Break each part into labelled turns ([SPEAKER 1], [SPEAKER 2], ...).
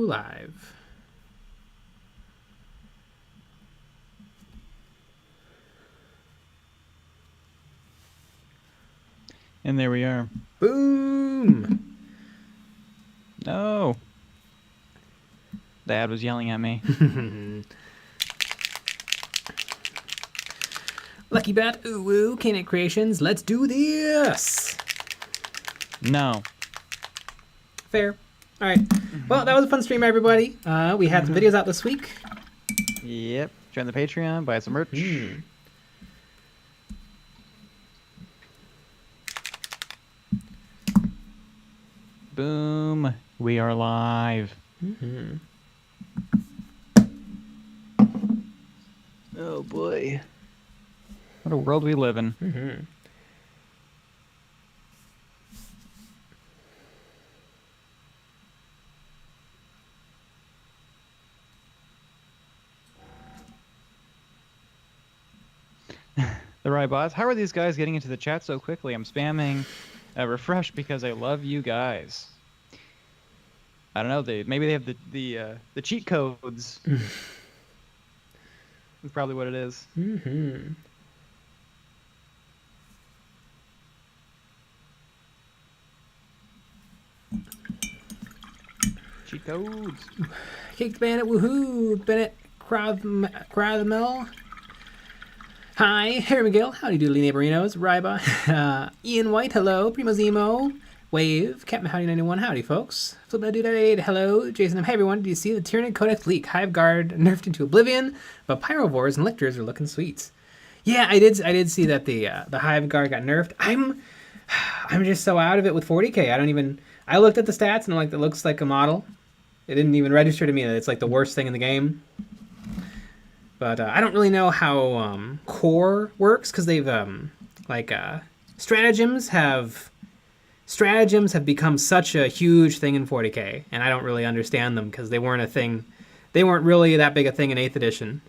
[SPEAKER 1] live.
[SPEAKER 2] And there we are.
[SPEAKER 1] Boom!
[SPEAKER 2] No. Dad was yelling at me.
[SPEAKER 1] Lucky Bat, ooh woo, Canate Creations, let's do this!
[SPEAKER 2] No.
[SPEAKER 1] Fair. Alright. Well, that was a fun stream, everybody. We had some videos out this week.
[SPEAKER 2] Yep. Join the Patreon, buy some merch. Boom. We are live. Oh boy. What a world we live in. The Rybots. How are these guys getting into the chat so quickly? I'm spamming refresh because I love you guys. I don't know. Maybe they have the cheat codes. That's probably what it is. Cheat codes.
[SPEAKER 1] Caked Bandit, woohoo! Bennett Crathmel. Hi, Harry McGill. Howdy doodly neighborinos. Ryba. Ian White, hello. Primo Zemo. Wave. Captain Howdy 91. Howdy, folks. Flip Dude, hello. Jason, hey everyone. Do you see the Tyranid Codex leak? Hive Guard nerfed into oblivion, but Pyrovores and Lictors are looking sweet. Yeah, I did see that the Hive Guard got nerfed. I'm just so out of it with 40k. I looked at the stats and I'm like, it looks like a model. It didn't even register to me that it's like the worst thing in the game. But I don't really know how core works because they've stratagems have become such a huge thing in 40k, and I don't really understand them because they weren't a thing. They weren't really that big a thing in 8th edition.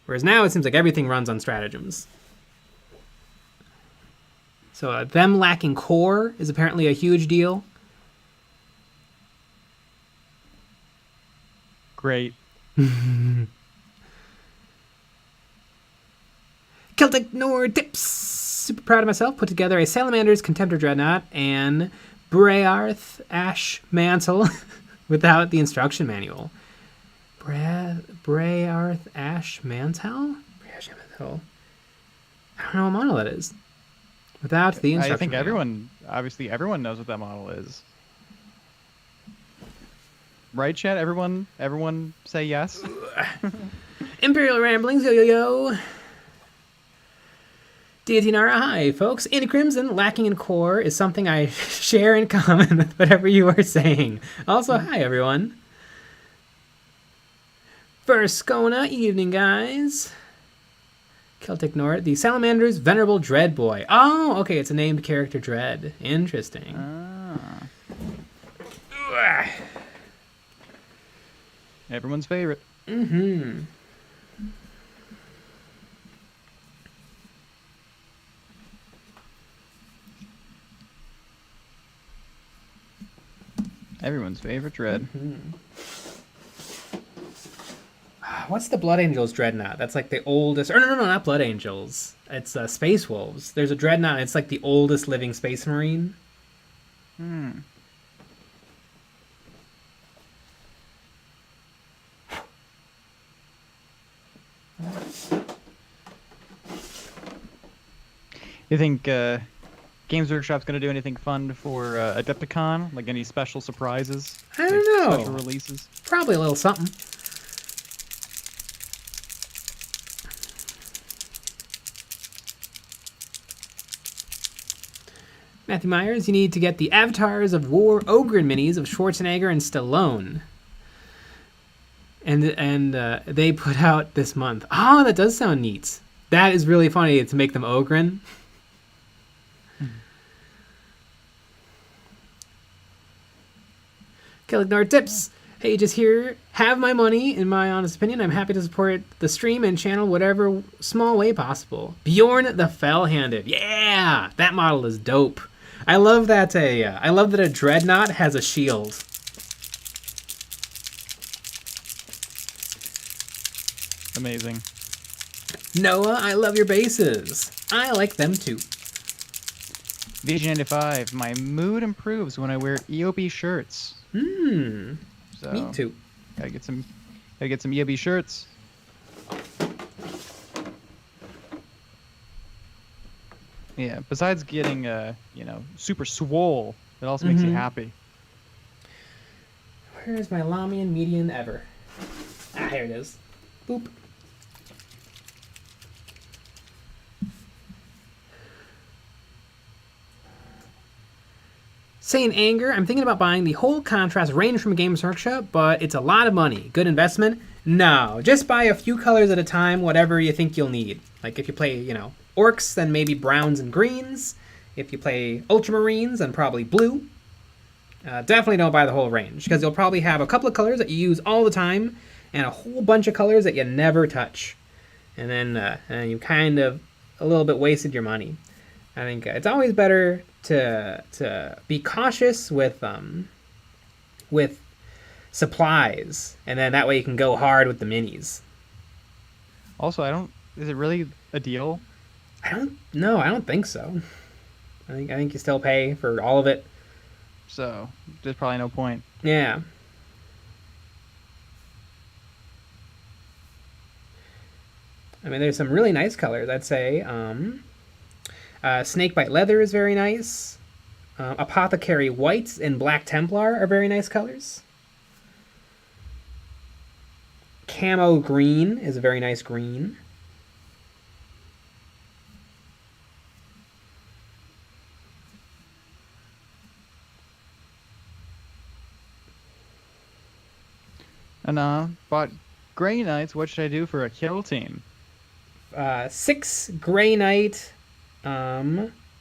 [SPEAKER 1] Whereas now it seems like everything runs on stratagems. So them lacking core is apparently a huge deal.
[SPEAKER 2] Great.
[SPEAKER 1] Celtic Nord Tips. Super proud of myself. Put together a Salamander's Contemptor Dreadnought and Brearth Ash Mantle without the instruction manual. Brearth Ash Mantle? Ash Mantle. I don't know what model that is. Without the instruction
[SPEAKER 2] I think
[SPEAKER 1] manual.
[SPEAKER 2] everyone knows what that model is. Right, Chad? Everyone say yes.
[SPEAKER 1] Imperial Ramblings, yo. Deity Nara, hi, folks. Andy Crimson, lacking in core is something I share in common with whatever you are saying. Also, hi, everyone. First Skona, evening, guys. Celtic Nord, the Salamander's Venerable Dread Boy. Oh, okay, it's a named character Dread. Interesting.
[SPEAKER 2] Everyone's favorite. Everyone's favorite Dread.
[SPEAKER 1] What's the Blood Angels Dreadnought? That's like the oldest... Or no, not Blood Angels. It's Space Wolves. There's a Dreadnought. It's like the oldest living Space Marine.
[SPEAKER 2] You think Games Workshop's going to do anything fun for Adepticon? Like any special surprises?
[SPEAKER 1] I don't know.
[SPEAKER 2] Special releases?
[SPEAKER 1] Probably a little something. Matthew Myers, you need to get the avatars of War Ogre minis of Schwarzenegger and Stallone. And they put out this month. Oh, that does sound neat. That is really funny to make them Ogren. Kellignor Tips. Hey, just here. Have my money, in my honest opinion. I'm happy to support the stream and channel whatever small way possible. Bjorn the Fell-Handed. Yeah! That model is dope. I love that a Dreadnought has a shield.
[SPEAKER 2] Amazing.
[SPEAKER 1] Noah, I love your bases. I like them too.
[SPEAKER 2] VG95, my mood improves when I wear EOB shirts.
[SPEAKER 1] Me
[SPEAKER 2] So,
[SPEAKER 1] too.
[SPEAKER 2] gotta get some EOB shirts. Yeah, besides getting, super swole, it also makes you happy.
[SPEAKER 1] Where's my Lamian median ever? Ah, here it is. Boop. Saying anger, I'm thinking about buying the whole contrast range from Games Workshop, but it's a lot of money. Good investment? No, just buy a few colors at a time, whatever you think you'll need. Like if you play, orcs, then maybe browns and greens. If you play ultramarines, then probably blue. Definitely don't buy the whole range, because you'll probably have a couple of colors that you use all the time, and a whole bunch of colors that you never touch. And then you kind of a little bit wasted your money. I think it's always better to be cautious with supplies, and then that way you can go hard with the minis.
[SPEAKER 2] Also, is it really a deal?
[SPEAKER 1] I don't think so. I think you still pay for all of it.
[SPEAKER 2] So, there's probably no point.
[SPEAKER 1] Yeah. I mean, there's some really nice colors, I'd say. Snakebite Leather is very nice. Apothecary Whites and Black Templar are very nice colors. Camo Green is a very nice green.
[SPEAKER 2] And bought Grey Knights. What should I do for a kill team?
[SPEAKER 1] 6 Grey Knight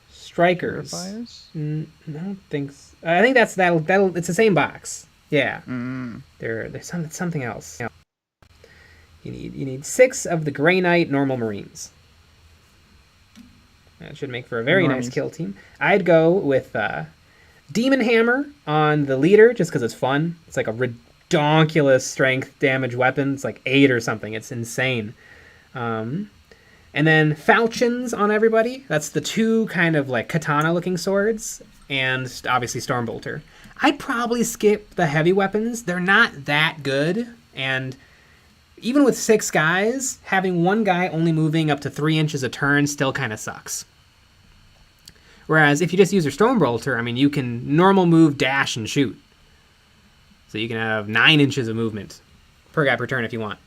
[SPEAKER 1] Strikers.
[SPEAKER 2] Purifiers?
[SPEAKER 1] I don't think so. I think that'll it's the same box. Yeah. There's something else. You need 6 of the Grey Knight normal Marines. That should make for a very nice kill team. I'd go with Demon Hammer on the leader just because it's fun. It's like a redonkulous strength damage weapon. It's like 8 or something. It's insane. And then falchions on everybody. That's the 2 kind of like katana looking swords. And obviously Stormbolter. I'd probably skip the heavy weapons. They're not that good. And even with 6 guys, having one guy only moving up to 3 inches a turn still kind of sucks. Whereas if you just use your Stormbolter, I mean, you can normal move, dash, and shoot. So you can have 9 inches of movement per guy per turn if you want.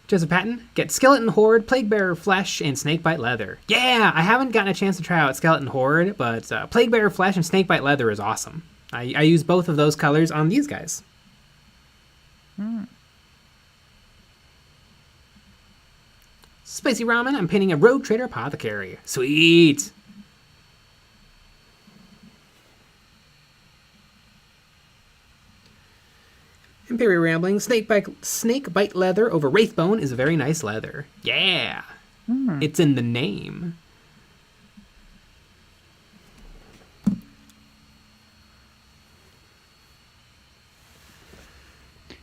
[SPEAKER 1] Joseph Patton, get Skeleton Horde, Plaguebearer Flesh, and Snakebite Leather. Yeah, I haven't gotten a chance to try out Skeleton Horde, but Plaguebearer Flesh and Snakebite Leather is awesome. I use both of those colors on these guys. Spicy Ramen, I'm painting a Rogue Trader Apothecary. Sweet! Imperial Rambling, Snakebite Leather over Wraithbone is a very nice leather. Yeah! It's in the name.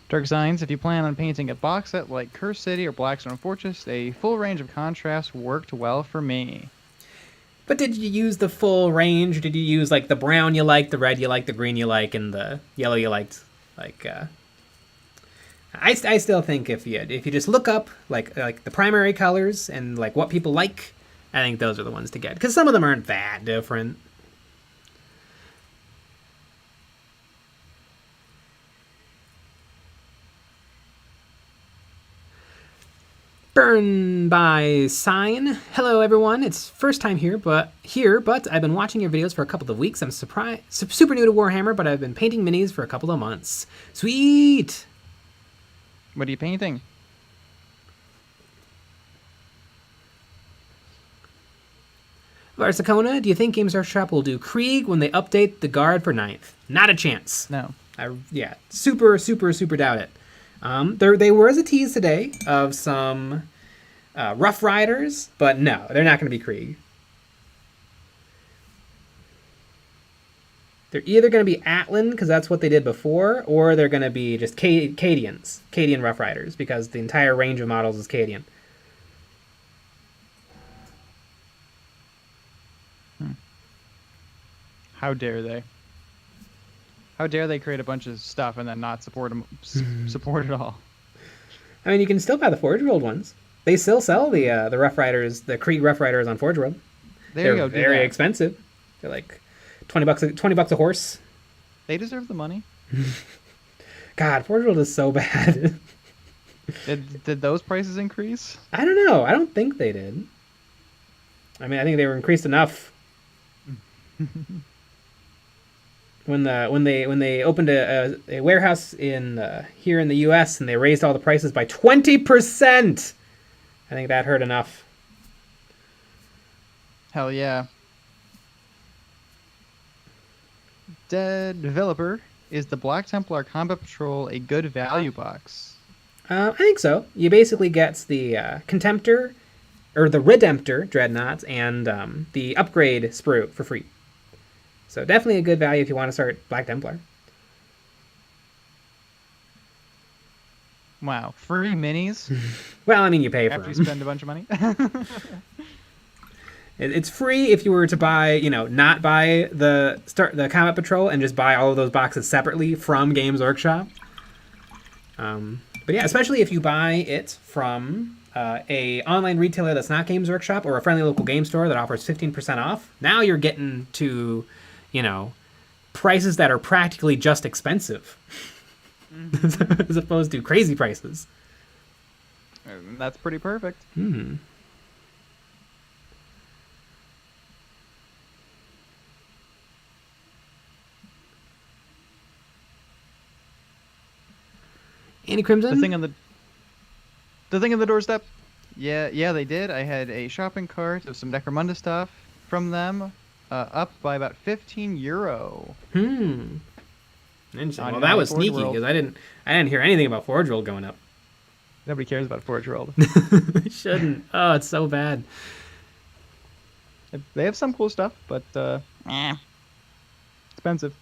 [SPEAKER 2] Dark Signs, if you plan on painting a box set like Curse City or Blackstone Fortress, a full range of contrast worked well for me.
[SPEAKER 1] But did you use the full range? Or did you use like the brown you like, the red you like, the green you like, and the yellow you liked? I still think if you just look up like the primary colors and like what people like, I think those are the ones to get, because some of them aren't that different. Burn by Sign. Hello everyone, it's first time here, but I've been watching your videos for a couple of weeks. I'm super new to Warhammer, but I've been painting minis for a couple of months. Sweet!
[SPEAKER 2] What are you painting?
[SPEAKER 1] Varsacona, do you think Games Workshop will do Krieg when they update the Guard for 9th? Not a chance.
[SPEAKER 2] No.
[SPEAKER 1] Super doubt it. They were as a tease today of some Rough Riders, but no, they're not going to be Krieg. They're either going to be Atlan, because that's what they did before, or they're going to be just Cadians, Cadian Rough Riders, because the entire range of models is Cadian.
[SPEAKER 2] How dare they? How dare they create a bunch of stuff and then not support it all?
[SPEAKER 1] I mean, you can still buy the Forge World ones. They still sell the Rough Riders, the Krieg Rough Riders on Forge World.
[SPEAKER 2] There you go.
[SPEAKER 1] They're very expensive. They're like $20 a horse.
[SPEAKER 2] They deserve the money.
[SPEAKER 1] God, Forge World is so bad.
[SPEAKER 2] Did those prices increase?
[SPEAKER 1] I don't know. I don't think they did. I mean, I think they were increased enough. When they opened a warehouse in here in the U.S. and they raised all the prices by 20%, I think that hurt enough.
[SPEAKER 2] Hell yeah. Developer, is the Black Templar Combat Patrol a good value box?
[SPEAKER 1] I think so. You basically get the Contemptor, or the Redemptor Dreadnoughts, and the upgrade sprue for free. So definitely a good value if you want to start Black Templar.
[SPEAKER 2] Wow, free minis?
[SPEAKER 1] Well, I mean, you pay for
[SPEAKER 2] after
[SPEAKER 1] them.
[SPEAKER 2] you spend a bunch of money?
[SPEAKER 1] It's free if you were to buy, not buy the Combat Patrol and just buy all of those boxes separately from Games Workshop. But yeah, especially if you buy it from a online retailer that's not Games Workshop or a friendly local game store that offers 15% off. Now you're getting to, prices that are practically just expensive, as opposed to crazy prices.
[SPEAKER 2] That's pretty perfect.
[SPEAKER 1] Hmm. Andy Crimson?
[SPEAKER 2] The thing on the doorstep. Yeah, they did. I had a shopping cart of some Necromunda stuff from them, up by about €15.
[SPEAKER 1] Interesting. Well, that was sneaky because I didn't hear anything about Forge World going up.
[SPEAKER 2] Nobody cares about Forge World.
[SPEAKER 1] They shouldn't. Oh, it's so bad.
[SPEAKER 2] They have some cool stuff, but expensive.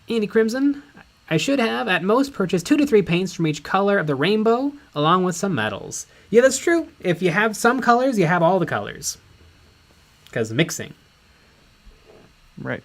[SPEAKER 1] Andy Crimson, I should have at most purchased 2 to 3 paints from each color of the rainbow, along with some metals. Yeah, that's true. If you have some colors, you have all the colors. Because mixing.
[SPEAKER 2] Right.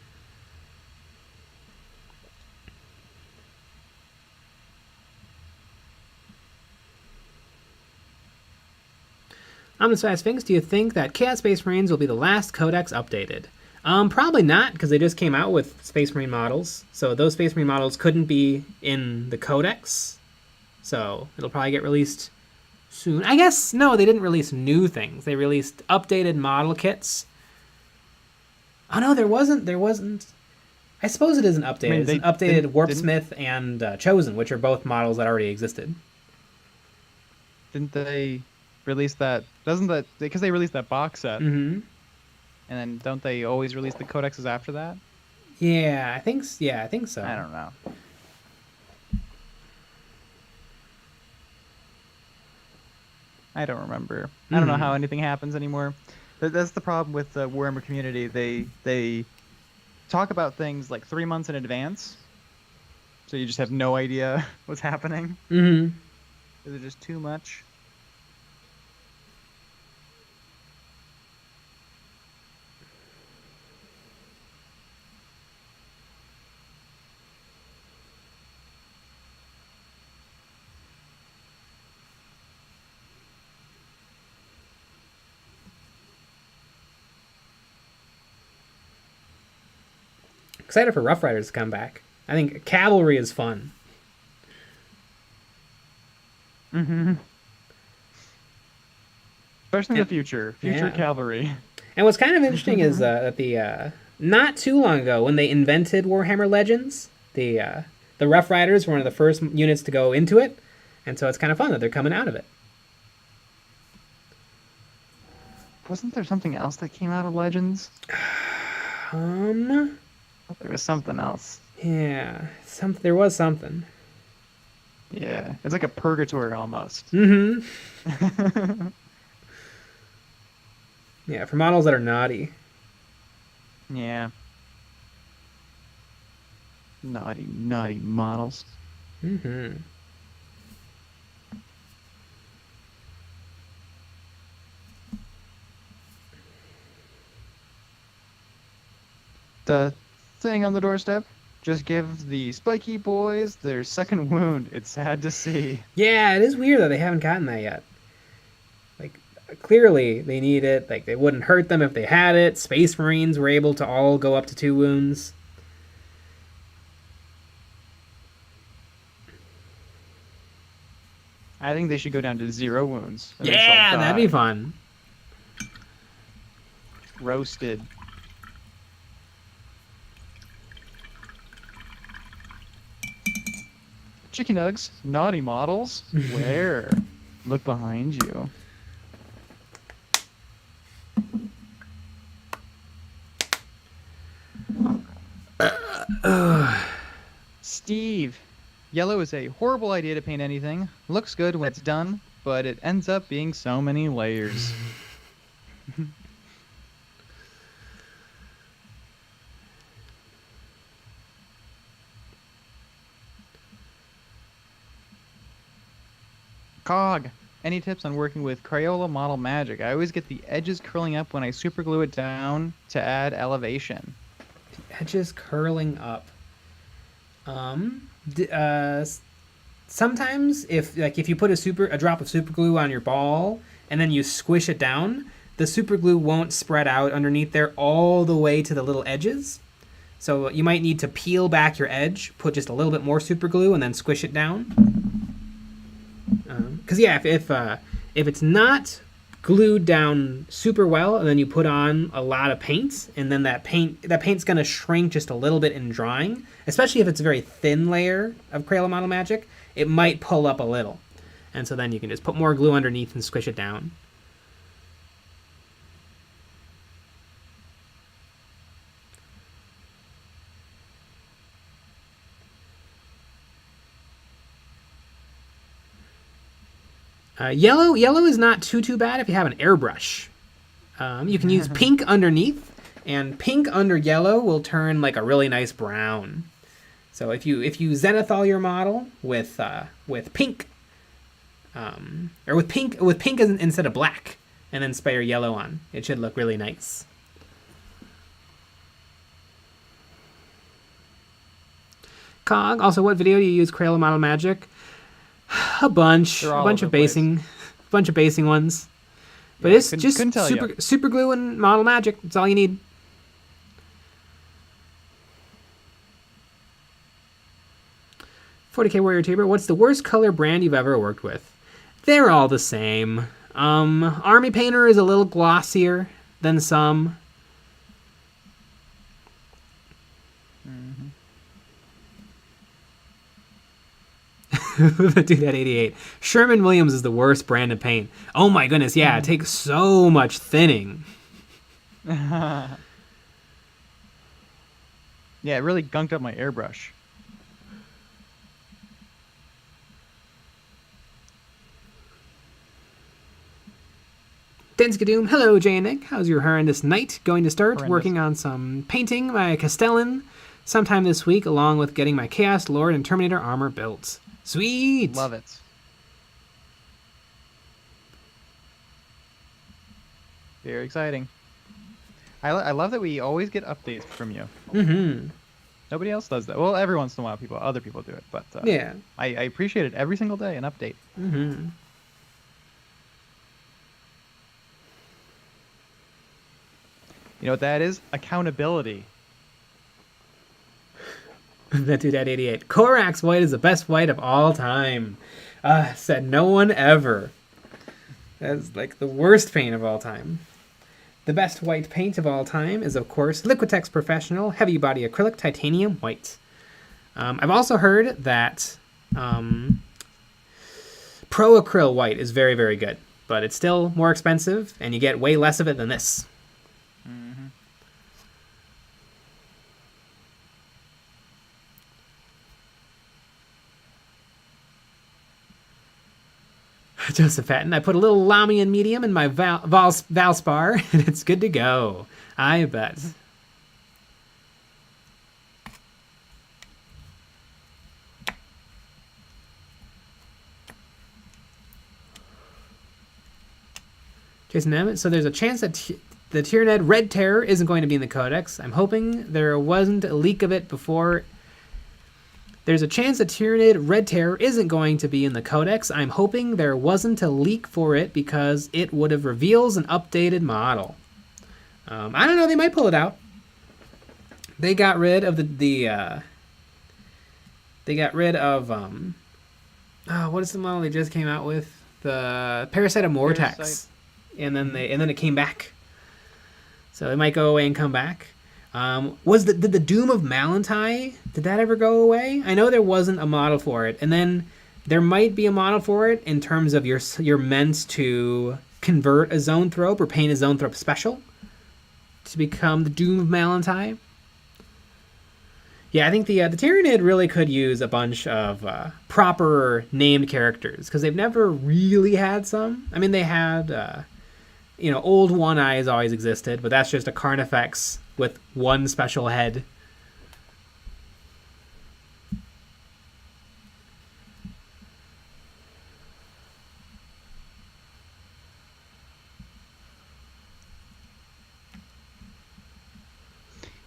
[SPEAKER 1] Omnisci Sphinx, do you think that Chaos Space Marines will be the last codex updated? Probably not, because they just came out with Space Marine models. So those Space Marine models couldn't be in the codex. So it'll probably get released soon. I guess, no, they didn't release new things. They released updated model kits. Oh, no, there wasn't. I suppose it isn't updated. It's an updated Warpsmith and Chosen, which are both models that already existed.
[SPEAKER 2] Didn't they release that? Doesn't that... Because they released that box set.
[SPEAKER 1] Mm-hmm.
[SPEAKER 2] And then don't they always release the codexes after that?
[SPEAKER 1] Yeah, I think so.
[SPEAKER 2] I don't know. I don't remember. I don't know how anything happens anymore. That's the problem with the Warhammer community. They talk about things like 3 months in advance, so you just have no idea what's happening.
[SPEAKER 1] Mm-hmm.
[SPEAKER 2] Is it just too much?
[SPEAKER 1] Excited for Rough Riders to come back. I think cavalry is fun.
[SPEAKER 2] Mm-hmm. Especially in the future cavalry.
[SPEAKER 1] And what's kind of interesting is that the not too long ago when they invented Warhammer Legends, the Rough Riders were one of the first units to go into it, and so it's kind of fun that they're coming out of it.
[SPEAKER 2] Wasn't there something else that came out of Legends? There was something else.
[SPEAKER 1] Yeah, there was something.
[SPEAKER 2] Yeah, it's like a purgatory almost.
[SPEAKER 1] Mm-hmm. Yeah, for models that are naughty.
[SPEAKER 2] Yeah. Naughty, naughty models.
[SPEAKER 1] Mm-hmm.
[SPEAKER 2] The thing on the doorstep. Just give the spiky boys their second wound. It's sad to see.
[SPEAKER 1] Yeah, it is weird that they haven't gotten that yet. Like, clearly they need it. Like, it wouldn't hurt them if they had it. Space Marines were able to all go up to 2 wounds.
[SPEAKER 2] I think they should go down to 0 wounds. and they
[SPEAKER 1] Yeah,
[SPEAKER 2] shall
[SPEAKER 1] that'd be
[SPEAKER 2] die.
[SPEAKER 1] fun.
[SPEAKER 2] Roasted. Chicken nugs, naughty models. Where? Look behind you. Steve. Yellow is a horrible idea to paint anything. Looks good when it's done, but it ends up being so many layers. Cog. Any tips on working with Crayola model magic? I always get the edges curling up when I super glue it down to add elevation.
[SPEAKER 1] Edges curling up. Sometimes if you put a drop of super glue on your ball and then you squish it down, the super glue won't spread out underneath there all the way to the little edges. So you might need to peel back your edge, put just a little bit more super glue, and then squish it down. Because if it's not glued down super well, and then you put on a lot of paint, and then that paint's gonna shrink just a little bit in drying. Especially if it's a very thin layer of Crayola Model Magic, it might pull up a little, and so then you can just put more glue underneath and squish it down. Yellow is not too bad if you have an airbrush. You can use pink underneath, and pink under yellow will turn like a really nice brown. So if you zenithal your model with pink, or with pink instead of black, and then spray your yellow on, it should look really nice. Cog, also, what video do you use Crayola Model Magic? A bunch of basing ones, but
[SPEAKER 2] Yeah,
[SPEAKER 1] it's just super glue and model magic. That's all you need. $40k Warrior Tuber, what's the worst color brand you've ever worked with? They're all the same. Army Painter is a little glossier than some. Dude, that 88. Sherman-Williams is the worst brand of paint. Oh my goodness, yeah, it takes so much thinning.
[SPEAKER 2] Yeah, it really gunked up my airbrush.
[SPEAKER 1] Denskadoom, hello Jay and Nick. How's your horrendous night going to start?
[SPEAKER 2] Horrendous.
[SPEAKER 1] Working on some painting my Castellan sometime this week, along with getting my Chaos Lord and Terminator armor built. Sweet!
[SPEAKER 2] Love it. Very exciting. I love that we always get updates from you.
[SPEAKER 1] Mm-hmm.
[SPEAKER 2] Nobody else does that. Well, every once in a while, other people do it, but
[SPEAKER 1] Yeah.
[SPEAKER 2] I appreciate it every single day. An update.
[SPEAKER 1] Mm-hmm.
[SPEAKER 2] You know what that is? Accountability.
[SPEAKER 1] That dude at 88. Korax white is the best white of all time. Said no one ever. That's like the worst paint of all time. The best white paint of all time is, of course, Liquitex Professional Heavy Body Acrylic Titanium White. I've also heard that Pro Acryl White is very, very good, but it's still more expensive, and you get way less of it than this.
[SPEAKER 2] Mm-hmm.
[SPEAKER 1] Joseph Patton, I put a little Lamian medium in my Valspar, and it's good to go. I bet. Jason Emmett. So there's a chance that the Tyranid Red Terror isn't going to be in the Codex. I'm hoping there wasn't a leak of it before. There's a chance that Tyranid Red Terror isn't going to be in the Codex. I'm hoping there wasn't a leak for it because it would have reveals an updated model. I don't know. They might pull it out. They got rid of they got rid of what is the model they just came out with? The Parasite of Mortex.
[SPEAKER 2] Parasite.
[SPEAKER 1] And then it came back. So it might go away and come back. Did the Doom of Malantai, did that ever go away? I know there wasn't a model for it. And then there might be a model for it in terms of you're meant to convert a Zoanthrope or paint a Zoanthrope special to become the Doom of Malantai. Yeah, I think the Tyranid really could use a bunch of proper named characters because they've never really had some. I mean, they had, Old One Eye has always existed, but that's just a Carnifex with one special head.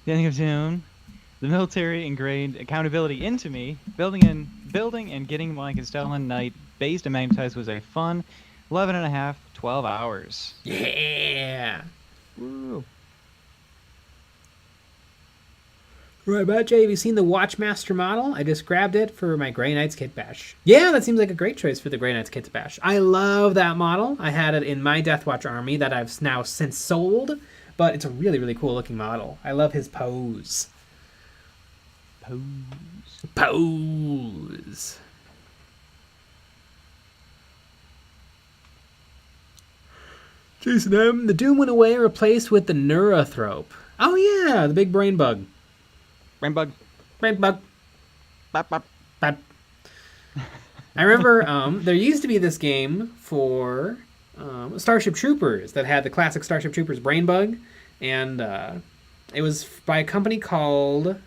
[SPEAKER 2] The ending of June. The military ingrained accountability into me. Building and getting my Castellan Knight based and magnetized was a fun 11 and a half, 12 hours.
[SPEAKER 1] Yeah.
[SPEAKER 2] Woo.
[SPEAKER 1] Right about Jay, have you seen the Watchmaster model? I just grabbed it for my Grey Knights Kit Bash. Yeah, that seems like a great choice for the Grey Knights Kit Bash. I love that model. I had it in my Deathwatch army that I've now since sold, but it's a really, really cool looking model. I love his pose. Pose. Jason M. The Doom went away and replaced with the Neurothrope. Oh yeah, the big brain bug.
[SPEAKER 2] Brain bug.
[SPEAKER 1] Brain bug.
[SPEAKER 2] Bop, bop.
[SPEAKER 1] Bop. I remember there used to be this game for Starship Troopers that had the classic Starship Troopers brain bug, and it was by a company called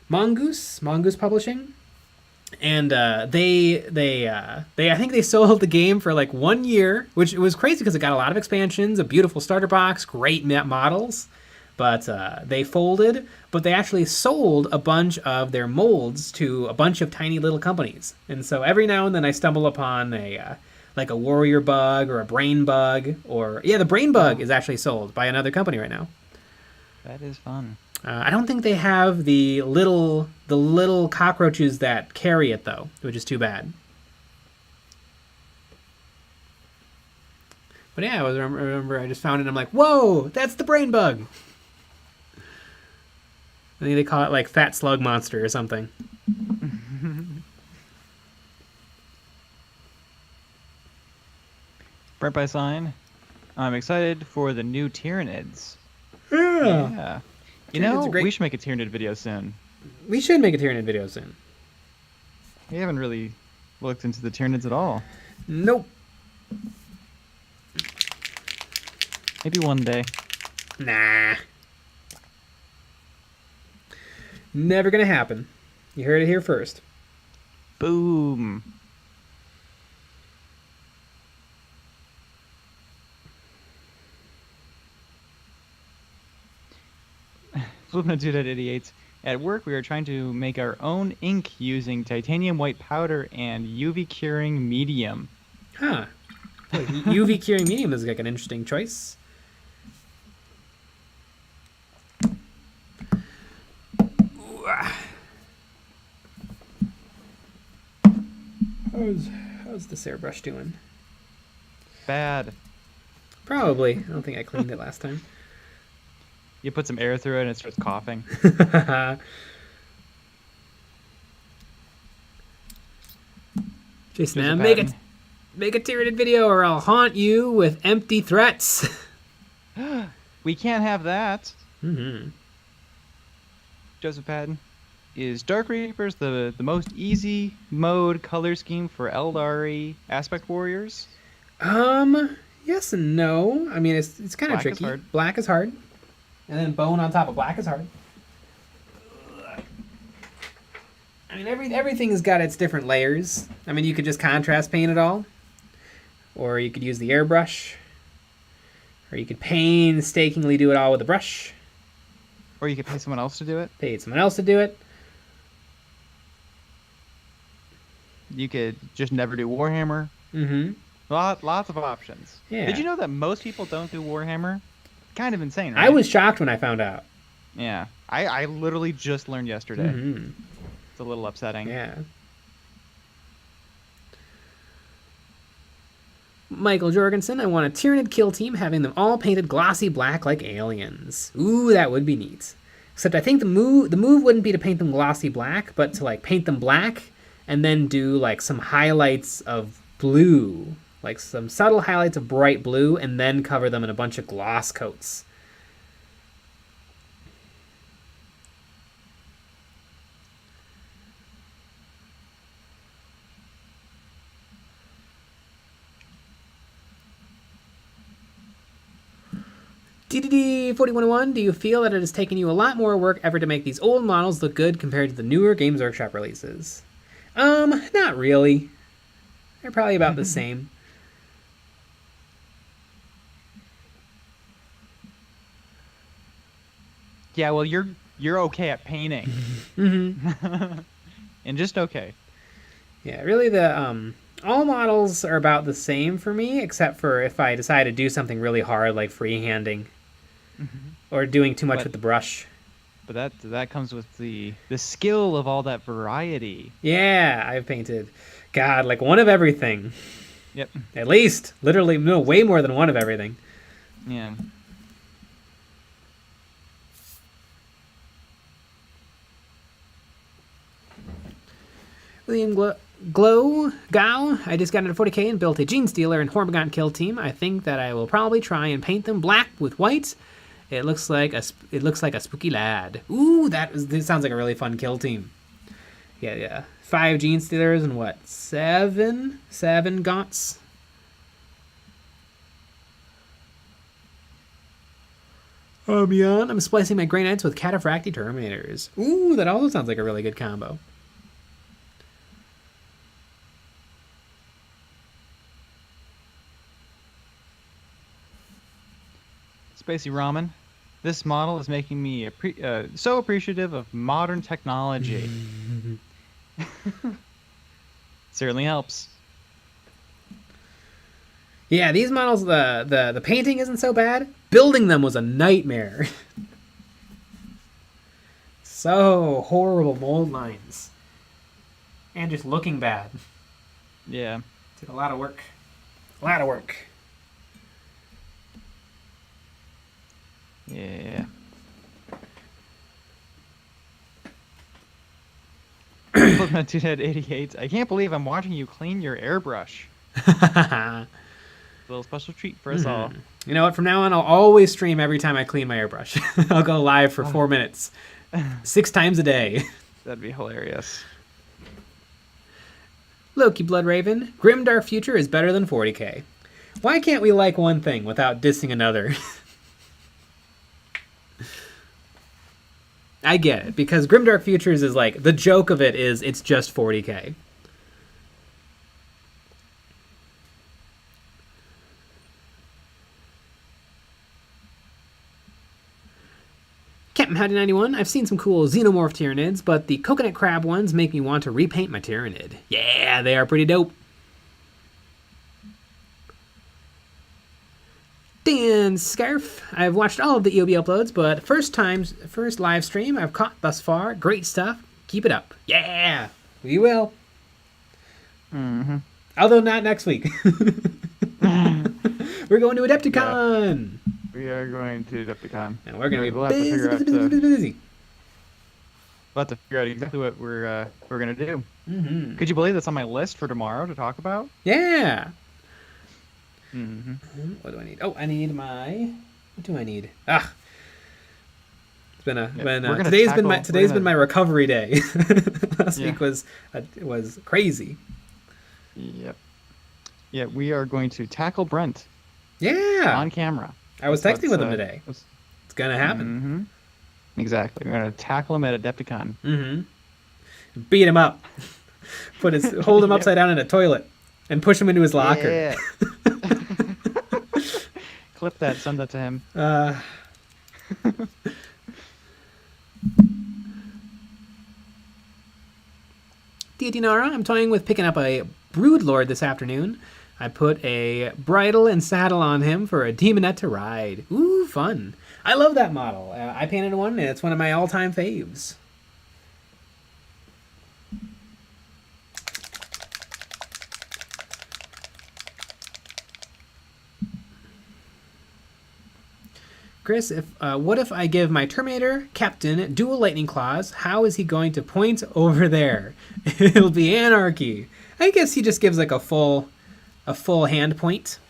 [SPEAKER 1] Mongoose Publishing, and they I think they sold the game for like 1 year, which was crazy because it got a lot of expansions, a beautiful starter box, great models, but they folded. But they actually sold a bunch of their molds to a bunch of tiny little companies, and so every now and then I stumble upon a warrior bug or a brain bug, or the brain bug is actually sold by another company right now.
[SPEAKER 2] That is fun.
[SPEAKER 1] I don't think they have the little cockroaches that carry it though, which is too bad. But yeah, I remember I just found it and I'm like, whoa, that's the brain bug. I think they call it like Fat Slug Monster or something.
[SPEAKER 2] Brent by Sign. I'm excited for the new Tyranids.
[SPEAKER 1] Yeah.
[SPEAKER 2] You know, we should make a Tyranid video soon.
[SPEAKER 1] We should make a Tyranid video soon.
[SPEAKER 2] We haven't really looked into the Tyranids at all.
[SPEAKER 1] Nope.
[SPEAKER 2] Maybe one day.
[SPEAKER 1] Nah. Never gonna happen. You heard it here first.
[SPEAKER 2] Boom. Flipno2.88. At work, we are trying to make our own ink using titanium white powder and UV curing medium.
[SPEAKER 1] Huh. UV curing medium is like an interesting choice. How's this airbrush doing?
[SPEAKER 2] Bad.
[SPEAKER 1] Probably. I don't think I cleaned it last time.
[SPEAKER 2] You put some air through it and it starts coughing.
[SPEAKER 1] Jason, man, make a Tyranid video or I'll haunt you with empty threats.
[SPEAKER 2] We can't have that.
[SPEAKER 1] Mm-hmm.
[SPEAKER 2] Joseph Patton. Is Dark Reapers the most easy mode color scheme for Eldari Aspect Warriors?
[SPEAKER 1] Yes and no. I mean, it's kind of tricky. Black is hard. And then bone on top of black is hard. I mean, everything's got its different layers. I mean, you could just contrast paint it all. Or you could use the airbrush. Or you could painstakingly do it all with a brush.
[SPEAKER 2] Or you could pay someone else to do it.
[SPEAKER 1] Paid someone else to do it.
[SPEAKER 2] You could just never do Warhammer.
[SPEAKER 1] Mm-hmm.
[SPEAKER 2] Lots of options.
[SPEAKER 1] Yeah.
[SPEAKER 2] Did you know that most people don't do Warhammer? Kind of insane, right?
[SPEAKER 1] I was shocked when I found out.
[SPEAKER 2] Yeah. I literally just learned yesterday.
[SPEAKER 1] Mm-hmm.
[SPEAKER 2] It's a little upsetting.
[SPEAKER 1] Yeah. Michael Jorgensen, I want a Tyranid kill team having them all painted glossy black like aliens. Ooh, that would be neat. Except I think the move wouldn't be to paint them glossy black, but to like paint them black and then do like some highlights of blue. Like some subtle highlights of bright blue and then cover them in a bunch of gloss coats. DDD4101, do you feel that it has taken you a lot more work ever to make these old models look good compared to the newer Games Workshop releases? Not really. They're probably about the same.
[SPEAKER 2] Yeah, well, you're okay at painting.
[SPEAKER 1] Mm-hmm.
[SPEAKER 2] And just okay.
[SPEAKER 1] Yeah, really the all models are about the same for me, except for if I decide to do something really hard like freehanding or doing too much with the brush.
[SPEAKER 2] But that comes with the skill of all that variety.
[SPEAKER 1] Yeah, I've painted, God, like one of everything.
[SPEAKER 2] Yep.
[SPEAKER 1] At least, literally, no, way more than one of everything.
[SPEAKER 2] Yeah.
[SPEAKER 1] William Glow Gao, I just got into 40k and built a Gene Stealer and Hormigant kill team. I think that I will probably try and paint them black with white. It looks like a spooky lad. Ooh, this sounds like a really fun kill team. Yeah. 5 Gene Stealers and what? 7 Gaunts. I'm splicing my Grey Knights with Cataphracti Terminators. Ooh, that also sounds like a really good combo.
[SPEAKER 2] Spacey Ramen, this model is making me so appreciative of modern technology. Certainly helps.
[SPEAKER 1] Yeah, these models, the painting isn't so bad. Building them was a nightmare. So horrible mold lines. And just looking bad.
[SPEAKER 2] Yeah.
[SPEAKER 1] Took a lot of work. A lot of work.
[SPEAKER 2] Yeah. Flipman 2Head88. I can't believe I'm watching you clean your airbrush. A little special treat for us all.
[SPEAKER 1] You know what? From now on, I'll always stream every time I clean my airbrush. I'll go live for 4 minutes. 6 times a day.
[SPEAKER 2] That'd be hilarious.
[SPEAKER 1] Loki Bloodraven. Grimdark Future is better than 40k. Why can't we like one thing without dissing another? I get it, because Grimdark Futures is like, the joke of it is it's just 40k. Captain Howdy 91, I've seen some cool Xenomorph Tyranids, but the coconut crab ones make me want to repaint my Tyranid. Yeah, they are pretty dope. Dan Scarf, I've watched all of the EOB uploads, but first live stream I've caught thus far. Great stuff. Keep it up. Yeah, we will.
[SPEAKER 2] Mm-hmm.
[SPEAKER 1] Although not next week. We're going to Adepticon.
[SPEAKER 2] Yeah. We are going to Adepticon.
[SPEAKER 1] And we're going to
[SPEAKER 2] We'll
[SPEAKER 1] be busy.
[SPEAKER 2] We'll have to figure out exactly what we're going to do.
[SPEAKER 1] Mm-hmm.
[SPEAKER 2] Could you believe that's on my list for tomorrow to talk about?
[SPEAKER 1] Yeah.
[SPEAKER 2] Mm-hmm.
[SPEAKER 1] What do I need? Oh, I need my... What do I need? Ah. It's been today's been my recovery day. Last week was crazy.
[SPEAKER 2] Yep. Yeah, we are going to tackle Brent.
[SPEAKER 1] Yeah.
[SPEAKER 2] On camera.
[SPEAKER 1] I was texting with him today. It's gonna happen.
[SPEAKER 2] Mm-hmm. Exactly. We're gonna tackle him at Adepticon.
[SPEAKER 1] Mm-hmm. Beat him up. Hold him upside down in a toilet, and push him into his locker.
[SPEAKER 2] Yeah. Clip that, send that to him.
[SPEAKER 1] Diatinara, I'm toying with picking up a Broodlord this afternoon. I put a bridle and saddle on him for a demonette to ride. Ooh, fun. I love that model. I painted one, and it's one of my all-time faves. Chris, what if I give my Terminator Captain dual lightning claws? How is he going to point over there? It'll be anarchy. I guess he just gives like a full hand point.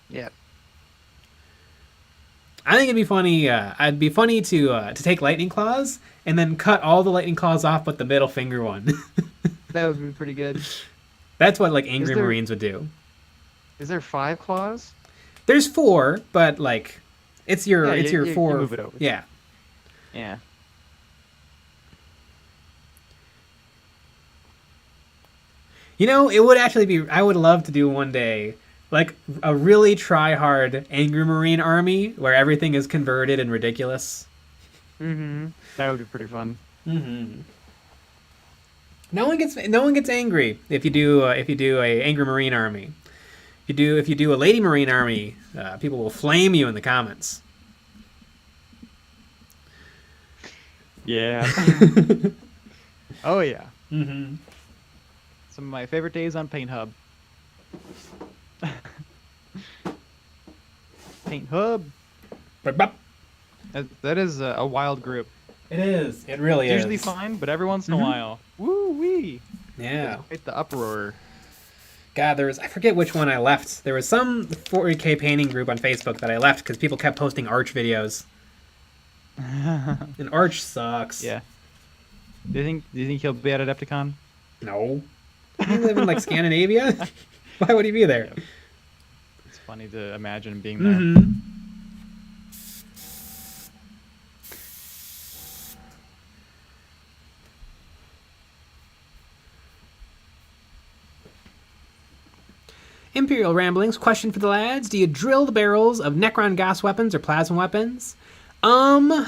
[SPEAKER 2] Yeah.
[SPEAKER 1] I think it'd be funny. It'd be funny to take lightning claws and then cut all the lightning claws off, but the middle finger one.
[SPEAKER 2] That would be pretty good.
[SPEAKER 1] That's what like angry Marines would do.
[SPEAKER 2] Is there 5 claws?
[SPEAKER 1] There's 4, but like it's your 4.
[SPEAKER 2] You move it over.
[SPEAKER 1] Yeah.
[SPEAKER 2] Yeah.
[SPEAKER 1] You know, it would actually be. I would love to do one day like a really try-hard angry Marine army where everything is converted and ridiculous.
[SPEAKER 2] Mm-hmm. That would be pretty fun.
[SPEAKER 1] Mm-hmm. No one gets angry if you do a angry Marine army. If you do a Lady Marine army, people will flame you in the comments.
[SPEAKER 2] Yeah. Oh yeah.
[SPEAKER 1] Mm-hmm.
[SPEAKER 2] Some of my favorite days on Paint Hub. Paint Hub. That is a wild group.
[SPEAKER 1] It is. It really
[SPEAKER 2] It's
[SPEAKER 1] is.
[SPEAKER 2] usually fine, but every once in a while, woo wee.
[SPEAKER 1] Yeah.
[SPEAKER 2] Quite the uproar.
[SPEAKER 1] God, I forget which one I left. There was some 40k painting group on Facebook that I left because people kept posting Arch videos. And Arch sucks.
[SPEAKER 2] Yeah. Do you think he'll be at Adepticon?
[SPEAKER 1] No. You live in like Scandinavia? Why would he be there?
[SPEAKER 2] Yeah. It's funny to imagine him being there.
[SPEAKER 1] Mm-hmm. Imperial Ramblings, question for the lads. Do you drill the barrels of Necron gas weapons or plasma weapons? I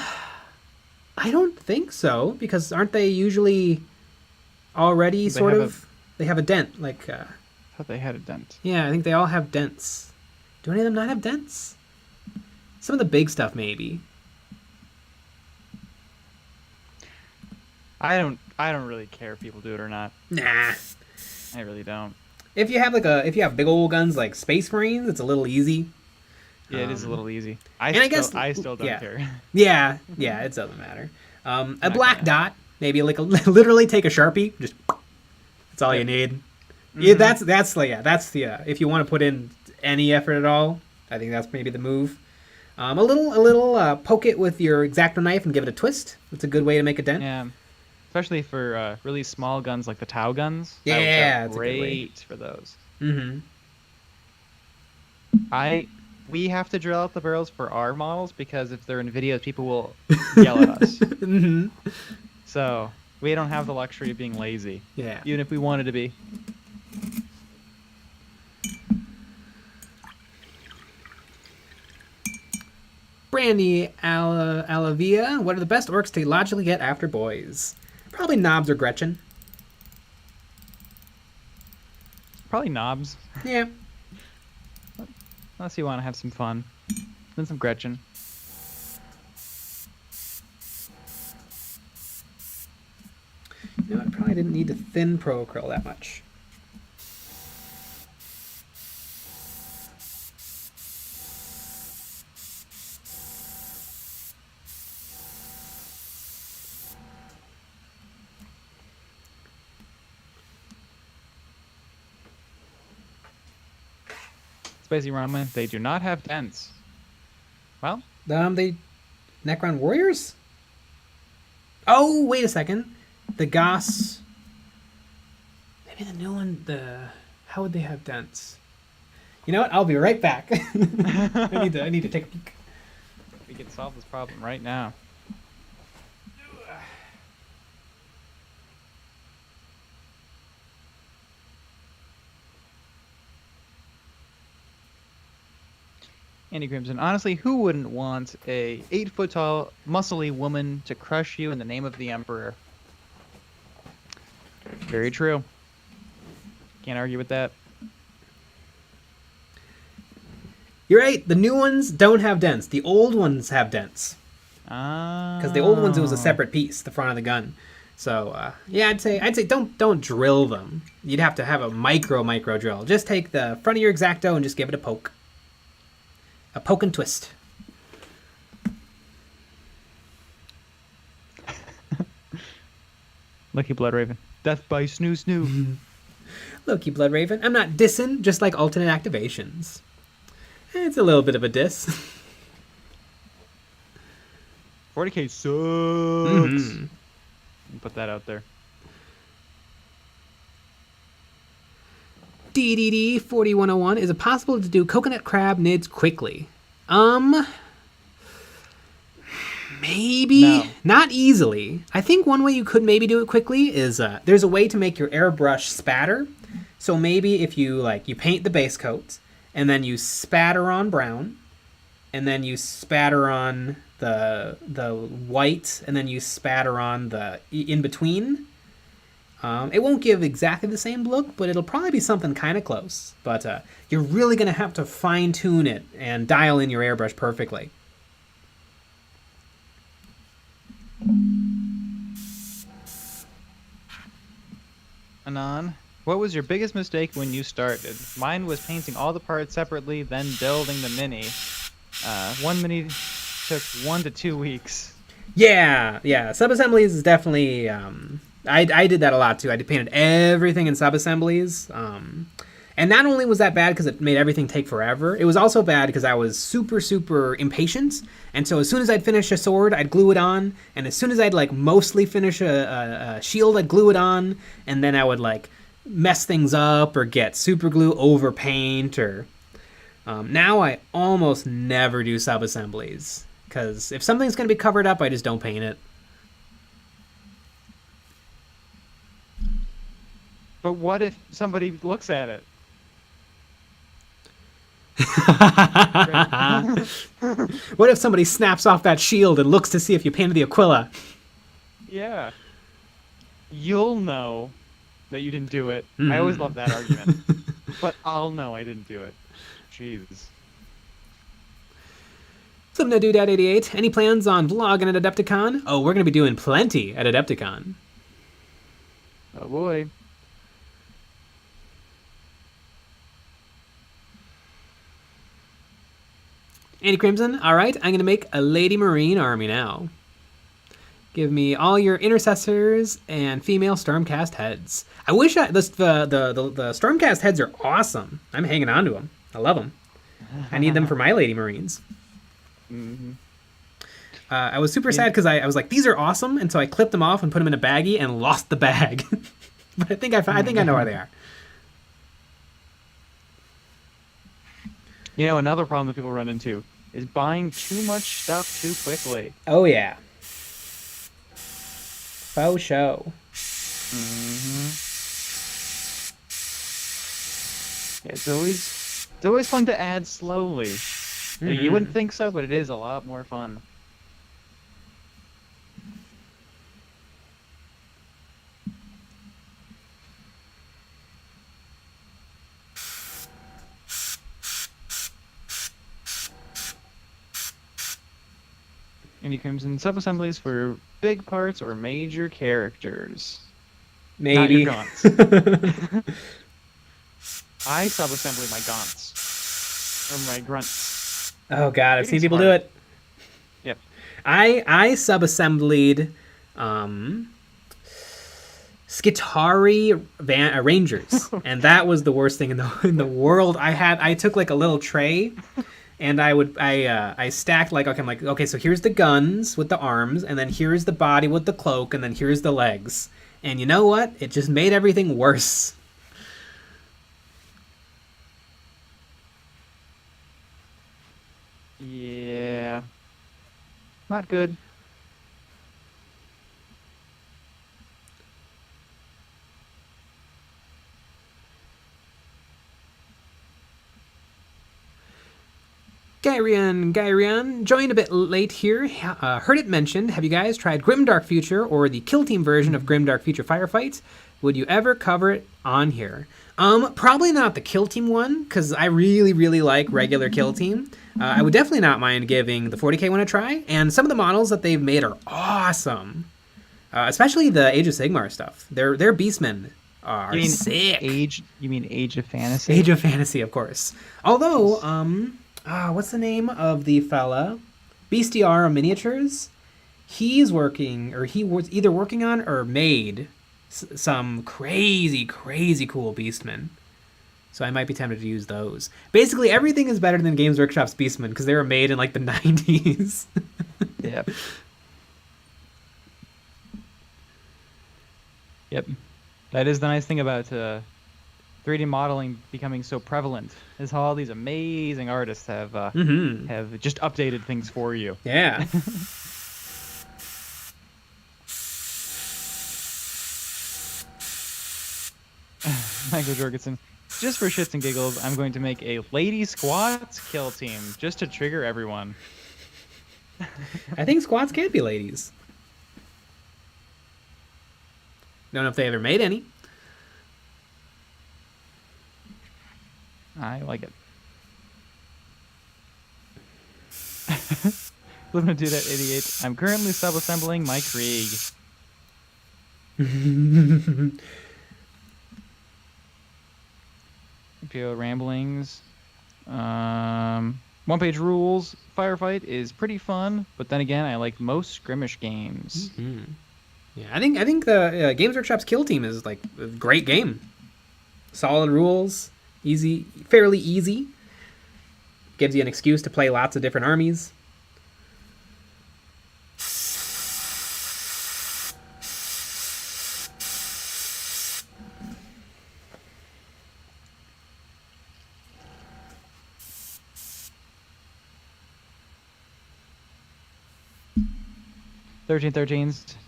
[SPEAKER 1] don't think so, because aren't they usually already they have a dent, like
[SPEAKER 2] I thought they had a dent.
[SPEAKER 1] yeah, I think they all have dents. Do any of them not have dents? Some of the big stuff maybe.
[SPEAKER 2] I don't really care if people do it or not.
[SPEAKER 1] Nah.
[SPEAKER 2] I really don't.
[SPEAKER 1] If you have big old guns like Space Marines, it's a little easy.
[SPEAKER 2] Yeah, it is a little easy. I still don't care.
[SPEAKER 1] Yeah, it doesn't matter. A black dot, maybe like literally take a Sharpie, just that's all you need. Mm-hmm. Yeah, that's the if you want to put in any effort at all, I think that's maybe the move. A little poke it with your X-Acto knife and give it a twist. It's a good way to make a dent.
[SPEAKER 2] Yeah. Especially for really small guns like the Tau guns.
[SPEAKER 1] Yeah,
[SPEAKER 2] that's great for those.
[SPEAKER 1] Mm-hmm.
[SPEAKER 2] We have to drill out the barrels for our models because if they're in videos, people will yell at us.
[SPEAKER 1] Mm-hmm.
[SPEAKER 2] So we don't have the luxury of being lazy.
[SPEAKER 1] Yeah.
[SPEAKER 2] Even if we wanted to be.
[SPEAKER 1] Brandy Alavia, what are the best orcs to logically get after boys? Probably Knobs or Gretchen.
[SPEAKER 2] Probably Knobs.
[SPEAKER 1] Yeah.
[SPEAKER 2] Unless you want to have some fun. Then some Gretchen.
[SPEAKER 1] You know, I probably didn't need to thin Pro Acryl that much.
[SPEAKER 2] Spicy ramen, they do not have dents. Well,
[SPEAKER 1] They Necron Warriors? Oh, wait a second. The Goss. Maybe the new one, how would they have dents? You know what? I'll be right back. I need to take a peek.
[SPEAKER 2] we can solve this problem right now. Andy Crimson, honestly, who wouldn't want a 8-foot tall, muscly woman to crush you in the name of the Emperor? Very true. Can't argue with that.
[SPEAKER 1] You're right. The new ones don't have dents. The old ones have dents. Because the old ones, it was a separate piece, the front of the gun. So yeah, I'd say don't drill them. You'd have to have a micro drill. Just take the front of your X-Acto and just give it a poke and twist.
[SPEAKER 2] Lucky Blood Raven. Death by Snoo Snoo.
[SPEAKER 1] Loki Blood Raven. I'm not dissing, just like alternate activations. It's a little bit of a diss.
[SPEAKER 2] 40k sucks. Put that out there.
[SPEAKER 1] DDD 4101. Is it possible to do coconut crab nids quickly? Maybe.
[SPEAKER 2] No.
[SPEAKER 1] Not easily. I think one way you could maybe do it quickly is there's a way to make your airbrush spatter. So maybe if you you paint the base coat and then you spatter on brown and then you spatter on the white and then you spatter on the in between. It won't give exactly the same look, but it'll probably be something kind of close. But you're really going to have to fine tune it and dial in your airbrush perfectly.
[SPEAKER 2] Anon, what was your biggest mistake when you started? Mine was painting all the parts separately, then building the mini. One mini took 1 to 2 weeks.
[SPEAKER 1] Yeah. Subassemblies is definitely... I did that a lot too. I painted everything in subassemblies. And not only was that bad because it made everything take forever, it was also bad because I was super, super impatient. And so as soon as I'd finish a sword, I'd glue it on. And as soon as I'd mostly finish a shield, I'd glue it on. And then I would mess things up or get super glue over paint. Or now I almost never do subassemblies because if something's going to be covered up, I just don't paint it.
[SPEAKER 2] But what if somebody looks at it?
[SPEAKER 1] What if somebody snaps off that shield and looks to see if you painted the Aquila?
[SPEAKER 2] Yeah. You'll know that you didn't do it. I always love that argument. But I'll know I didn't do it. Jeez.
[SPEAKER 1] Something to do, Dad88. Any plans on vlogging at Adepticon? Oh, we're going to be doing plenty at Adepticon.
[SPEAKER 2] Oh boy.
[SPEAKER 1] Andy Crimson, all right, I'm going to make a Lady Marine army now. Give me all your intercessors and female Stormcast heads. I wish the Stormcast heads are awesome. I'm hanging on to them. I love them. I need them for my Lady Marines.
[SPEAKER 2] Mm-hmm.
[SPEAKER 1] I was super sad because I was like, these are awesome, and so I clipped them off and put them in a baggie and lost the bag. But I think I know where they are.
[SPEAKER 2] You know, another problem that people run into is buying too much stuff too quickly.
[SPEAKER 1] Oh, yeah. Faux show.
[SPEAKER 2] Yeah, it's always fun to add slowly. You wouldn't think so, but it is a lot more fun. And he comes in sub-assemblies for big parts or major characters.
[SPEAKER 1] Maybe.
[SPEAKER 2] Not your gaunts. I sub-assembly my gaunts. Or my grunts.
[SPEAKER 1] Oh god, I've seen people do it.
[SPEAKER 2] Yep.
[SPEAKER 1] I sub-assembled Skitari Rangers, and that was the worst thing in the world. I took a little tray. And I stacked okay, so here's the guns with the arms, and then here's the body with the cloak, and then here's the legs. And you know what? It just made everything worse.
[SPEAKER 2] Yeah. Not good.
[SPEAKER 1] Gyrion, joined a bit late here. Heard it mentioned. Have you guys tried Grimdark Future or the Kill Team version of Grimdark Future Firefights? Would you ever cover it on here? Probably not the Kill Team one, because I really, really like regular Kill Team. I would definitely not mind giving the 40k one a try, and some of the models that they've made are awesome. Especially the Age of Sigmar stuff. Their Beastmen are sick.
[SPEAKER 2] You mean Age of Fantasy?
[SPEAKER 1] Age of Fantasy, of course. Although, what's the name of the fella? Bestiara Miniatures. He's working, or he was either working on or made some crazy, crazy cool Beastmen. So I might be tempted to use those. Basically, everything is better than Games Workshop's Beastmen because they were made in like the 90s.
[SPEAKER 2] Yep. Yep. That is the nice thing about 3D modeling becoming so prevalent, is how all these amazing artists have just updated things for you.
[SPEAKER 1] Yeah.
[SPEAKER 2] Michael Jorgensen, just for shits and giggles, I'm going to make a lady squats kill team just to trigger everyone.
[SPEAKER 1] I think squats can be ladies. Don't know if they ever made any.
[SPEAKER 2] I like it. Living to do that, 88. I'm currently sub-assembling my Krieg. Imperial Ramblings. One-page rules. Firefight is pretty fun, but then again, I like most skirmish games.
[SPEAKER 1] Mm-hmm. Yeah, I think the Games Workshop's Kill Team is like a great game. Solid rules, easy, fairly easy. Gives you an excuse to play lots of different armies.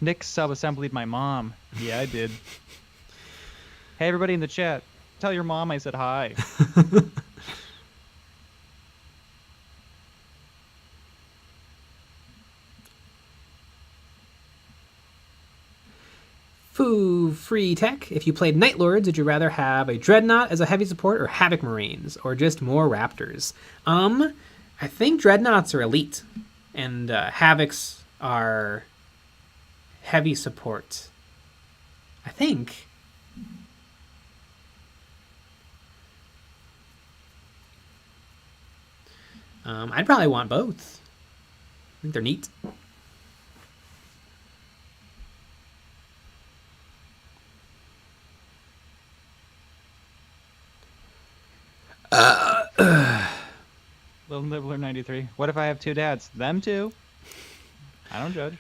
[SPEAKER 2] Nick sub-assembled my mom. Yeah, I did. Hey, everybody in the chat, tell your mom I said hi.
[SPEAKER 1] Foo Free Tech. If you played Night Lords, would you rather have a Dreadnought as a heavy support or Havoc Marines, or just more Raptors? I think Dreadnoughts are elite, and Havocs are heavy support. I think. I'd probably want both. I think they're neat.
[SPEAKER 2] Little Nibbler 93. What if I have two dads? Them too. I don't judge.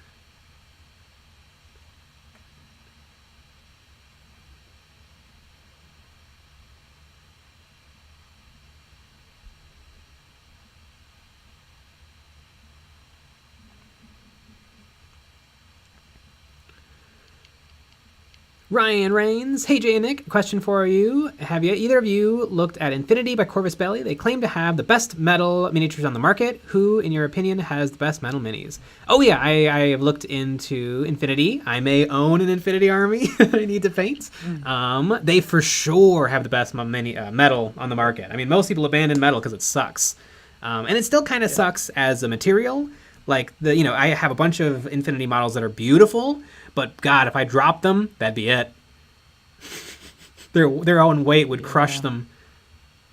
[SPEAKER 1] Ryan Rains. Hey, Jay and Nick, question for you. Have you either of you looked at Infinity by Corvus Belli? They claim to have the best metal miniatures on the market. Who, in your opinion, has the best metal minis? Oh, yeah, I have looked into Infinity. I may own an Infinity army I need to paint. They for sure have the best metal on the market. I mean, most people abandon metal because it sucks. And it still kind of sucks as a material. Like, I have a bunch of Infinity models that are beautiful, but God, if I dropped them, that'd be it. Their own weight would crush them.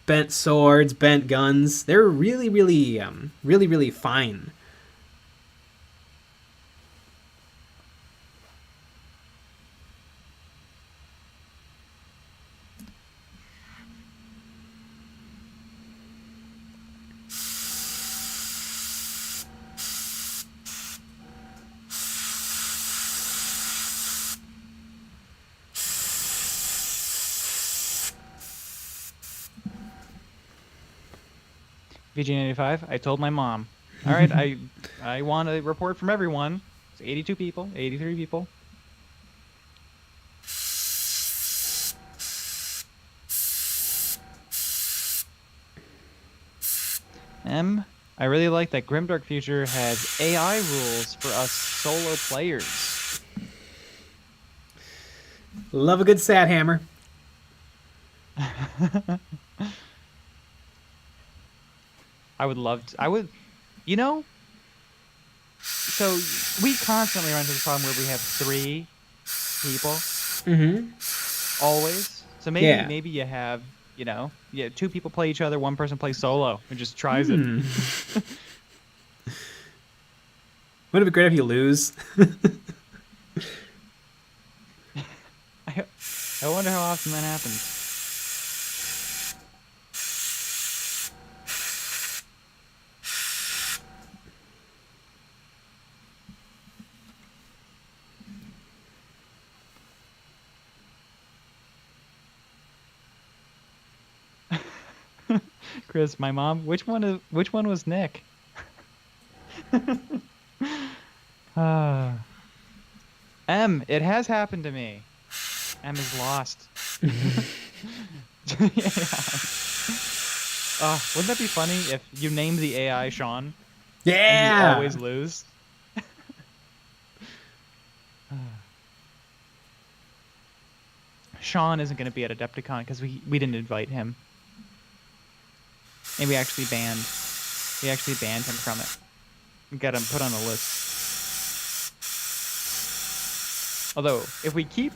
[SPEAKER 1] Bent swords, bent guns. They're really, really, really, really fine.
[SPEAKER 2] VG95, I told my mom. All right, I want a report from everyone. It's 82 people, 83 people. I really like that Grimdark Future has AI rules for us solo players.
[SPEAKER 1] Love a good sad hammer.
[SPEAKER 2] I would love to. I would, you know, so we constantly run into this problem where we have 3 people
[SPEAKER 1] Mm-hmm.
[SPEAKER 2] always. So maybe
[SPEAKER 1] Yeah.
[SPEAKER 2] maybe you have, yeah, 2 people play each other, 1 person plays solo and just tries it.
[SPEAKER 1] Hmm. Wouldn't it be great if you lose?
[SPEAKER 2] I, I wonder how often that happens. Chris, my mom, which one was Nick? Ah. M, it has happened to me. M is lost. Yeah. Wouldn't that be funny if you named the AI Sean and you
[SPEAKER 1] Yeah.
[SPEAKER 2] always lose? Sean isn't going to be at Adepticon because we didn't invite him. And we actually banned him from it. We got him put on a list. Although, if we keep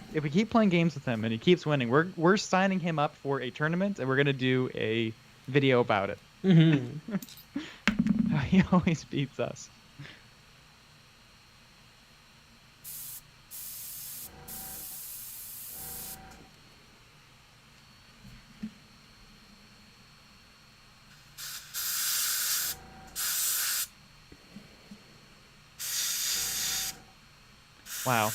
[SPEAKER 2] playing games with him and he keeps winning, we're signing him up for a tournament and we're gonna do a video about it.
[SPEAKER 1] Mm-hmm.
[SPEAKER 2] He always beats us. Wow.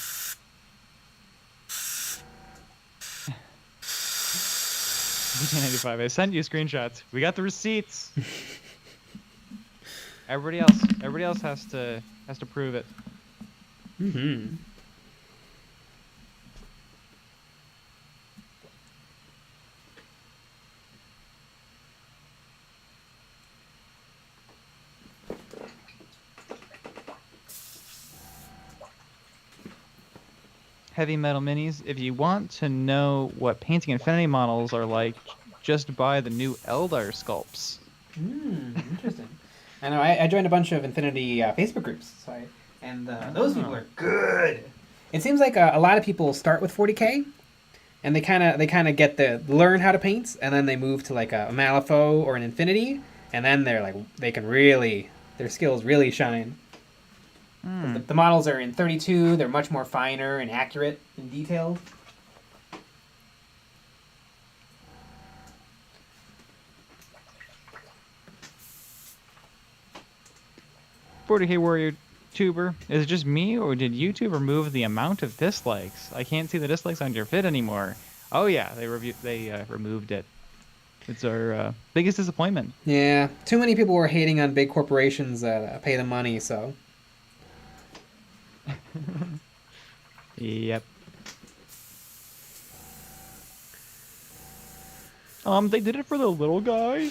[SPEAKER 2] $19.95. I sent you screenshots. We got the receipts. Everybody else has to prove it.
[SPEAKER 1] Mm-hmm.
[SPEAKER 2] Heavy Metal Minis. If you want to know what painting Infinity models are like, just buy the new Eldar sculpts.
[SPEAKER 1] Interesting. I know. I joined a bunch of Infinity Facebook groups, and those people are good. It seems like a lot of people start with 40k, and they kind of get the learn how to paint, and then they move to like a Malifaux or an Infinity, and then they're like they can really their skills really shine. The models are in 32. They're much more finer and accurate and detailed.
[SPEAKER 2] 40k Warrior Tuber, is it just me or did YouTube remove the amount of dislikes? I can't see the dislikes on your vid anymore. Oh yeah, they removed it. It's our biggest disappointment.
[SPEAKER 1] Yeah, too many people were hating on big corporations that pay the money. So.
[SPEAKER 2] Yep. They did it for the little guy.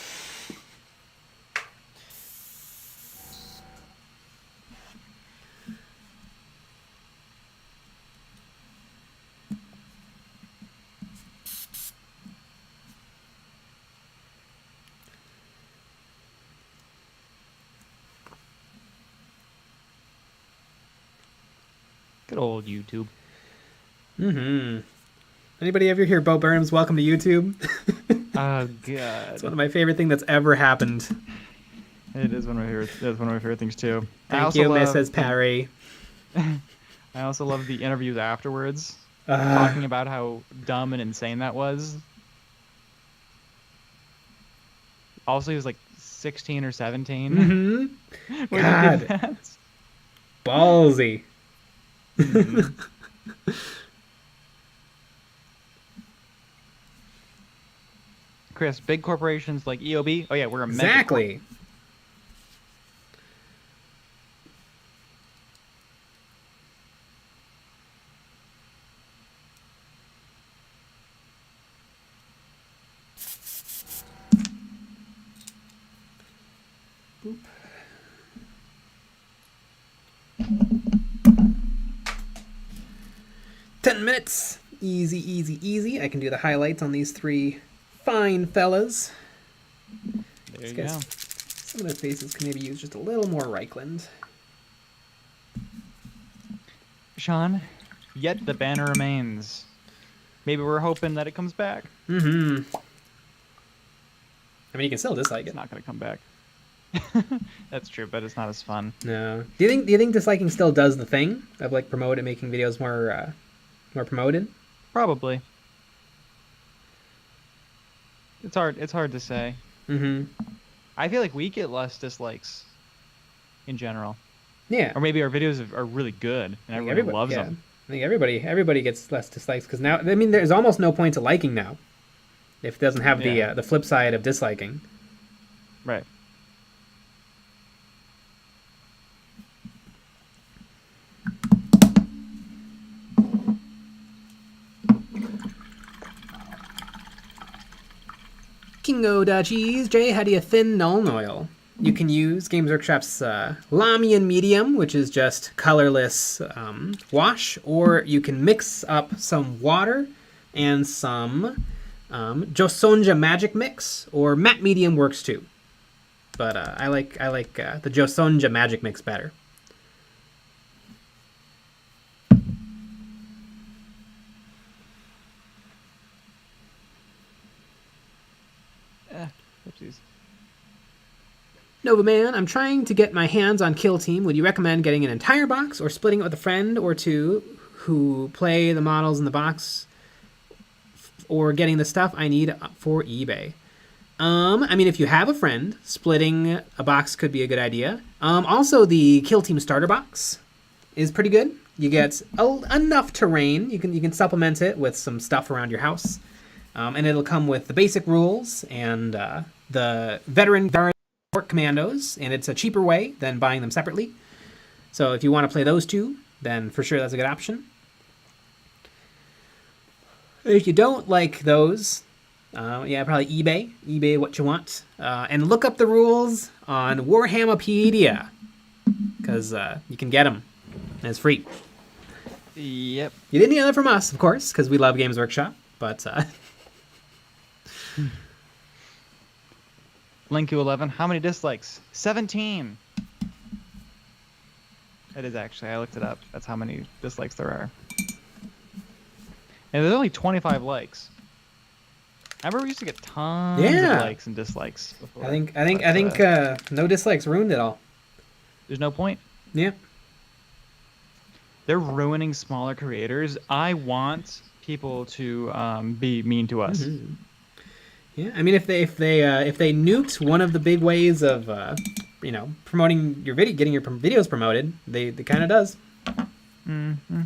[SPEAKER 2] Good old YouTube.
[SPEAKER 1] Mm-hmm. Anybody ever hear Bo Burnham's Welcome to YouTube?
[SPEAKER 2] Oh god.
[SPEAKER 1] It's one of my favorite things that's ever happened.
[SPEAKER 2] It is one of my favorite things too.
[SPEAKER 1] Thank you, Mrs. Perry.
[SPEAKER 2] I also love the interviews afterwards, talking about how dumb and insane that was. Also, he was like 16 or 17.
[SPEAKER 1] Mm-hmm.
[SPEAKER 2] When
[SPEAKER 1] God.
[SPEAKER 2] he did that.
[SPEAKER 1] Ballsy.
[SPEAKER 2] Chris, big corporations like EOB. Oh yeah, we're a mega
[SPEAKER 1] Exactly. Boop. 10 minutes. Easy, easy, easy. I can do the highlights on these 3 fine fellas.
[SPEAKER 2] There you go.
[SPEAKER 1] Some of their faces can maybe use just a little more Reichland.
[SPEAKER 2] Sean, yet the banner remains. Maybe we're hoping that it comes back.
[SPEAKER 1] Mm-hmm. I mean, you can still dislike it.
[SPEAKER 2] It's not going to come back. That's true, but it's not as fun.
[SPEAKER 1] No. Do you think disliking still does the thing of like making videos more promoted?
[SPEAKER 2] Probably. It's hard to say.
[SPEAKER 1] Mm-hmm.
[SPEAKER 2] I feel like we get less dislikes in general.
[SPEAKER 1] Yeah.
[SPEAKER 2] Or maybe our videos are really good and everybody loves them.
[SPEAKER 1] I think everybody gets less dislikes because now, I mean, there's almost no point to liking now if it doesn't have the flip side of disliking.
[SPEAKER 2] Right.
[SPEAKER 1] Kingo da cheese. Jay, how do you thin Nuln oil? You can use Games Workshop's Lamian Medium, which is just colorless wash, or you can mix up some water and some Josonja Magic Mix, or Matte Medium works too. But I like the Josonja Magic Mix better.
[SPEAKER 2] Oopsies.
[SPEAKER 1] Nova Man, I'm trying to get my hands on Kill Team. Would you recommend getting an entire box or splitting it with a friend or two who play the models in the box, or getting the stuff I need for eBay? I mean, if you have a friend, splitting a box could be a good idea. Also, the Kill Team starter box is pretty good. You get enough terrain. You can supplement it with some stuff around your house. And it'll come with the basic rules and the veteran commandos, and it's a cheaper way than buying them separately. So if you want to play those two, then for sure that's a good option. If you don't like those, probably eBay what you want, and look up the rules on Warhammerpedia, because you can get them and it's free.
[SPEAKER 2] Yep.
[SPEAKER 1] You didn't hear that from us, of course, because we love Games Workshop, but
[SPEAKER 2] Linku11, how many dislikes? 17. It is actually. I looked it up. That's how many dislikes there are. And there's only 25 likes. I remember we used to get tons of likes and dislikes before.
[SPEAKER 1] I think no dislikes ruined it all.
[SPEAKER 2] There's no point.
[SPEAKER 1] Yeah.
[SPEAKER 2] They're ruining smaller creators. I want people to be mean to us.
[SPEAKER 1] Mm-hmm. Yeah, I mean, if they nuked one of the big ways of promoting your video, getting your videos promoted, they kind of does.
[SPEAKER 2] Mm-hmm.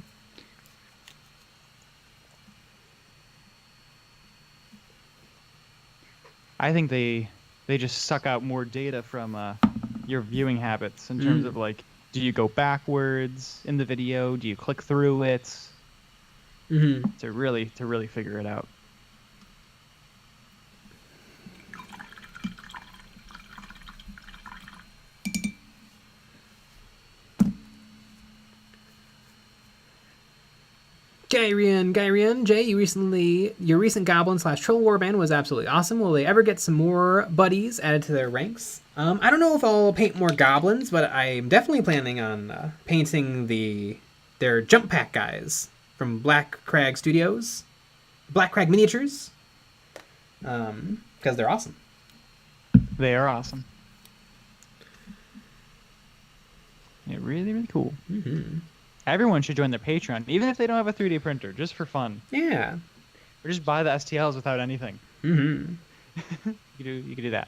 [SPEAKER 2] I think they just suck out more data from your viewing habits in terms of like, do you go backwards in the video? Do you click through it?
[SPEAKER 1] Mm-hmm.
[SPEAKER 2] To really figure it out.
[SPEAKER 1] Gyrian, Jay, your recent Goblin / Troll Warband was absolutely awesome. Will they ever get some more buddies added to their ranks? I don't know if I'll paint more goblins, but I'm definitely planning on painting their jump pack guys from Black Crag Studios, Black Crag Miniatures, because they're awesome.
[SPEAKER 2] They are awesome. Yeah, really, really cool.
[SPEAKER 1] Mm-hmm.
[SPEAKER 2] Everyone should join their Patreon, even if they don't have a 3D printer, just for fun.
[SPEAKER 1] Yeah.
[SPEAKER 2] Or just buy the STLs without anything.
[SPEAKER 1] Mm-hmm.
[SPEAKER 2] You could do that.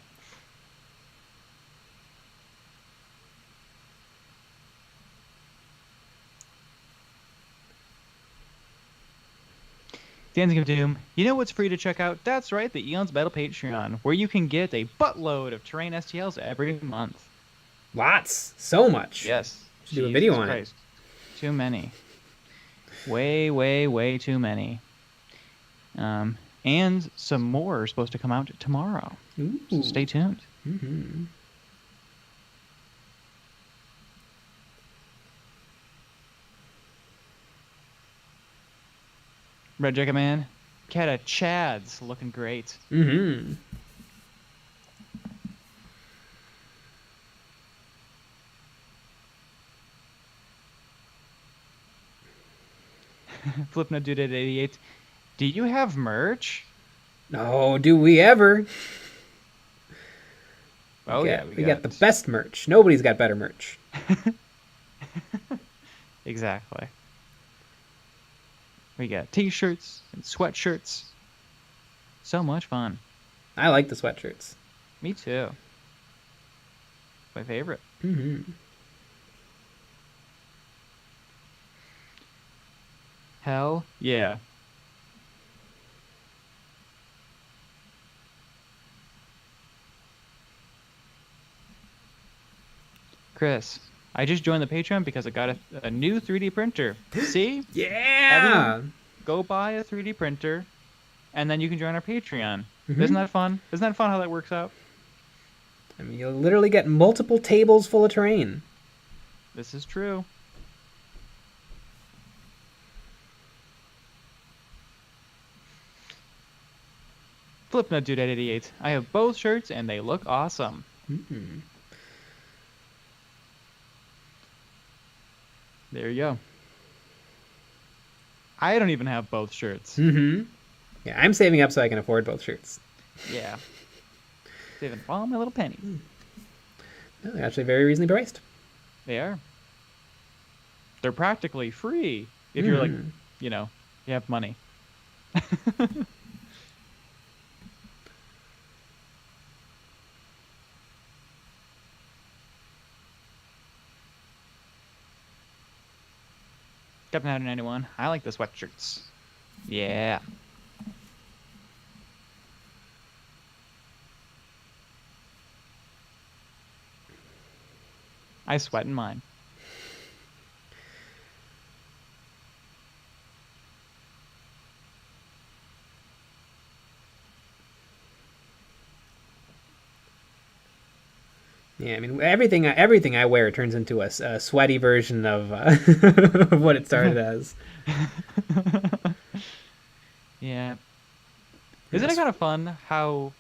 [SPEAKER 2] Dancing of Doom. You know what's free to check out? That's right, the EonsOfBattle Patreon, where you can get a buttload of terrain STLs every month.
[SPEAKER 1] Lots. So much.
[SPEAKER 2] Yes.
[SPEAKER 1] Should do a video on it.
[SPEAKER 2] Too many. Way too many. And some more are supposed to come out tomorrow.
[SPEAKER 1] Ooh.
[SPEAKER 2] So stay tuned.
[SPEAKER 1] Mm-hmm.
[SPEAKER 2] Red Jacket Man. CATACHAN's looking great.
[SPEAKER 1] Mm-hmm.
[SPEAKER 2] Flipna Dude at 88. Do you have merch?
[SPEAKER 1] Oh, do we ever?
[SPEAKER 2] Oh yeah,
[SPEAKER 1] we got the best merch. Nobody's got better merch.
[SPEAKER 2] Exactly. We got t-shirts and sweatshirts. So much fun.
[SPEAKER 1] I like the sweatshirts.
[SPEAKER 2] Me too. My favorite.
[SPEAKER 1] Mm-hmm.
[SPEAKER 2] Hell yeah. Chris, I just joined the Patreon because I got a new 3D printer. See?
[SPEAKER 1] Yeah!
[SPEAKER 2] Everyone, go buy a 3D printer, and then you can join our Patreon.
[SPEAKER 1] Mm-hmm.
[SPEAKER 2] Isn't that fun? Isn't that fun how that works out?
[SPEAKER 1] I mean, you'll literally get multiple tables full of terrain.
[SPEAKER 2] This is true. Flipnut Dude at 88. I have both shirts, and they look awesome.
[SPEAKER 1] Mm-hmm.
[SPEAKER 2] There you go. I don't even have both shirts.
[SPEAKER 1] Mm-hmm. Yeah, I'm saving up so I can afford both shirts.
[SPEAKER 2] Yeah. Saving all my little pennies.
[SPEAKER 1] No, they're actually very reasonably priced.
[SPEAKER 2] They are. They're practically free if you're like, you know, you have money. Captain 191. I like the sweatshirts. Yeah. I sweat in mine.
[SPEAKER 1] Yeah, I mean everything I wear turns into a sweaty version of of what it started as.
[SPEAKER 2] Yeah. Isn't it kind of fun how,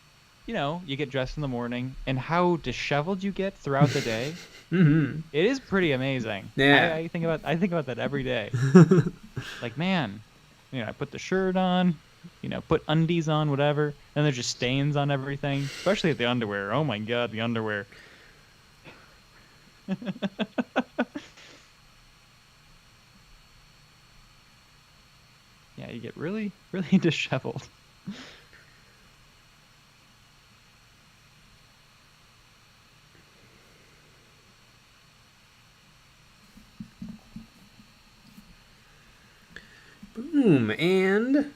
[SPEAKER 2] you know, you get dressed in the morning and how disheveled you get throughout the day?
[SPEAKER 1] Mm-hmm.
[SPEAKER 2] It is pretty amazing.
[SPEAKER 1] Yeah.
[SPEAKER 2] I think about that every day. Like, man, you know, I put the shirt on, you know, put undies on, whatever, and there's just stains on everything, especially at the underwear. Oh my god, the underwear. Yeah, you get really, really disheveled.
[SPEAKER 1] Boom, and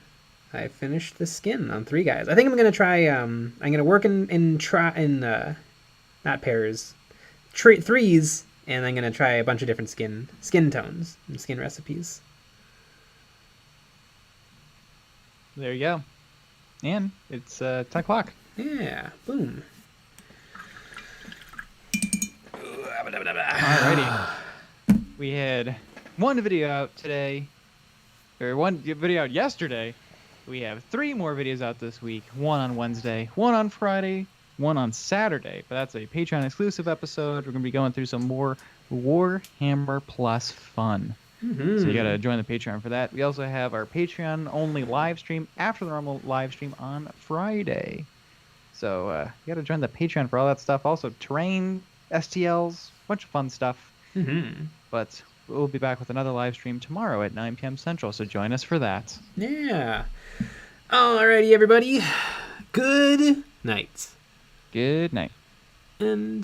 [SPEAKER 1] I finished the skin on 3 guys. I think I'm gonna try. I'm gonna work in not pairs, threes, and I'm gonna try a bunch of different skin tones and skin recipes.
[SPEAKER 2] There you go. And it's 10 o'clock.
[SPEAKER 1] Yeah, boom.
[SPEAKER 2] Alrighty. We had one video out today, or one video out yesterday. We have 3 more videos out this week. One on Wednesday, one on Friday, one on Saturday. But that's a Patreon exclusive episode. We're going to be going through some more Warhammer Plus fun.
[SPEAKER 1] Mm-hmm.
[SPEAKER 2] So you got to join the Patreon for that. We also have our Patreon only live stream after the normal live stream on Friday. So you got to join the Patreon for all that stuff. Also terrain, STLs, bunch of fun stuff.
[SPEAKER 1] Mm-hmm.
[SPEAKER 2] But we'll be back with another live stream tomorrow at 9 p.m. Central. So join us for that.
[SPEAKER 1] Yeah. Alrighty, everybody. Good night.
[SPEAKER 2] Good night.
[SPEAKER 1] And